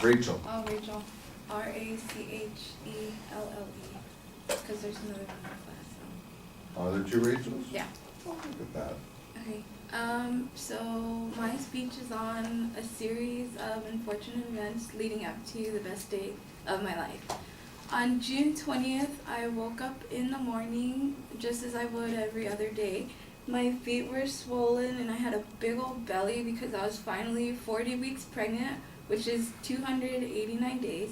Rachel. Oh, Rachel. Rachelle. Because there's another one in the class. Are there two Rachels? Yeah. Oh, look at that. Okay. So my speech is on a series of unfortunate events leading up to the best day of my life. On June 20th, I woke up in the morning just as I would every other day. My feet were swollen and I had a big old belly because I was finally 40 weeks pregnant, which is 289 days.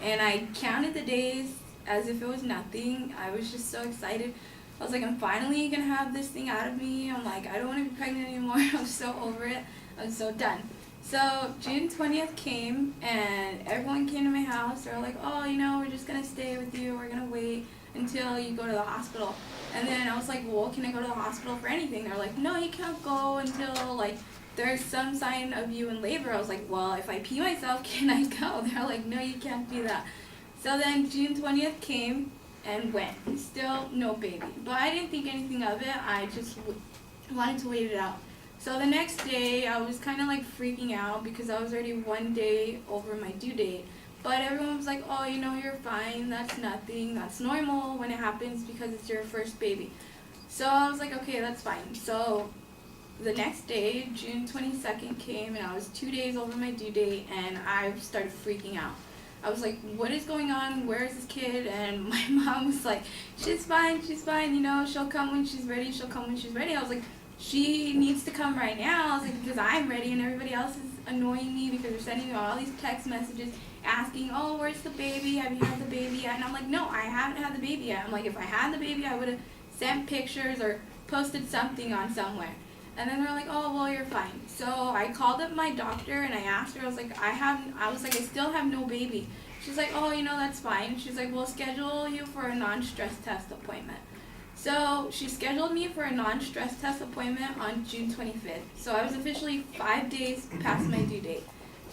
And I counted the days as if it was nothing. I was just so excited. I was like, I'm finally gonna have this thing out of me. I'm like, I don't want to be pregnant anymore. I was so over it. I was so done. So June 20th came and everyone came to my house. They were like, oh, we're just gonna stay with you. We're gonna wait until you go to the hospital. And then I was like, well, can I go to the hospital for anything? They're like, no, you can't go until there's some sign of you in labor. I was like, well, if I pee myself, can I go? They're like, no, you can't do that. So then June 20th came and went. Still no baby. But I didn't think anything of it. I just wanted to wait it out. So the next day, I was kind of freaking out because I was already 1 day over my due date. But everyone was like, oh, you're fine. That's nothing. That's normal when it happens because it's your first baby. So I was like, okay, that's fine. So the next day, June 22nd came and I was 2 days over my due date and I started freaking out. I was like, what is going on? Where is this kid? And my mom was like, she's fine, she'll come when she's ready, I was like, she needs to come right now. I was like, because I'm ready and everybody else is annoying me because they're sending me all these text messages asking, oh, where's the baby? Have you had the baby yet? And I'm like, no, I haven't had the baby yet. I'm like, if I had the baby, I would have sent pictures or posted something on somewhere. And then they're like, oh, well, you're fine. So I called up my doctor and I asked her, I was like, I still have no baby. She's like, oh, that's fine. She's like, we'll schedule you for a non-stress test appointment. So she scheduled me for a non-stress test appointment on June 25th. So I was officially 5 days past my due date.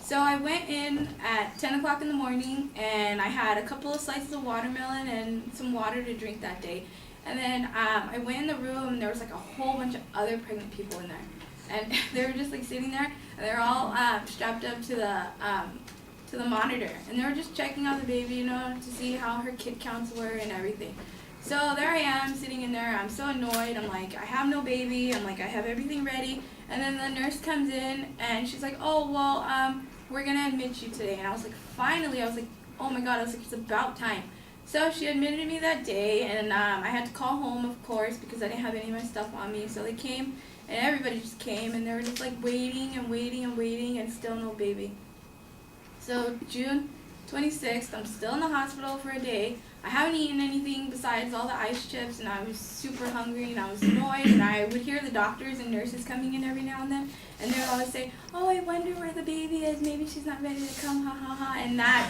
So I went in at 10 o'clock in the morning and I had a couple of slices of watermelon and some water to drink that day. And then I went in the room and there was a whole bunch of other pregnant people in there. And they were just sitting there and they were all strapped up to the monitor. And they were just checking out the baby, to see how her kid counts were and everything. So there I am sitting in there. I'm so annoyed. I'm like, I have no baby. I'm like, I have everything ready. And then the nurse comes in and she's like, oh, well, we're going to admit you today. And I was like, finally. I was like, oh my God. I was like, it's about time. So she admitted me that day, and I had to call home, of course, because I didn't have any of my stuff on me. So they came, and everybody just came, and they were just waiting and waiting and waiting, and still no baby. So June 26th, I'm still in the hospital for a day. I haven't eaten anything besides all the ice chips, and I was super hungry, and I was annoyed, and I would hear the doctors and nurses coming in every now and then, and they would always say, oh, I wonder where the baby is, maybe she's not ready to come, ha ha ha, and that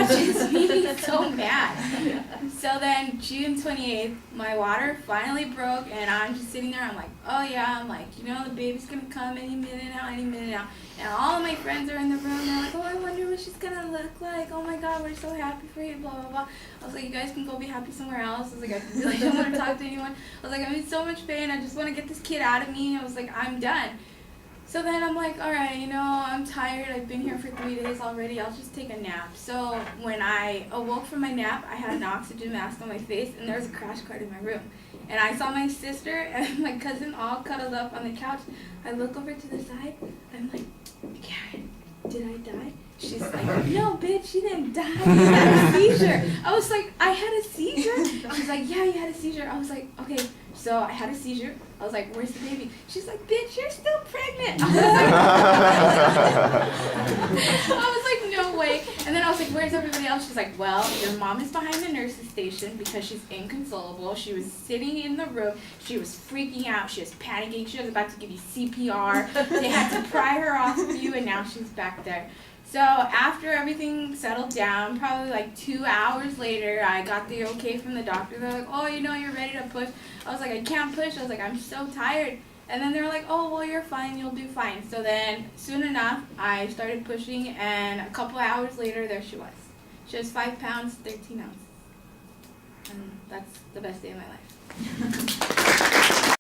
just made me so mad. So then, June 28th, my water finally broke, and I'm just sitting there, I'm like, oh yeah, I'm like, the baby's gonna come any minute now, and all of my friends are in the room, they're like, oh, I wonder what she's gonna look like, oh my God, we're so happy for you, blah, blah, blah. I was like, you guys can go be happy somewhere else. I was like, I really don't want to talk to anyone. I was like, I'm in so much pain. I just want to get this kid out of me. I was like, I'm done. So then I'm like, all right, I'm tired. I've been here for 3 days already. I'll just take a nap. So when I awoke from my nap, I had an oxygen mask on my face, and there was a crash cart in my room. And I saw my sister and my cousin all cuddled up on the couch. I look over to the side. I'm like, Karen, did I die? She's like, no, bitch, you didn't die. You had a seizure. I was like, I had a seizure? She's like, yeah, you had a seizure. I was like, okay, so I had a seizure. I was like, where's the baby? She's like, bitch, you're still pregnant. I was like, no way. And then I was like, where's everybody else? She's like, well, your mom is behind the nurse's station because she's inconsolable. She was sitting in the room. She was freaking out. She was panicking. She was about to give you CPR. They had to pry her off of you, and now she's back there. So after everything settled down, probably 2 hours later, I got the okay from the doctor. They're like, oh, you're ready to push. I was like, I can't push. I was like, I'm so tired. And then they were like, oh, well, you're fine. You'll do fine. So then soon enough, I started pushing, and a couple hours later, there she was. She was 5 pounds, 13 ounces. And that's the best day of my life.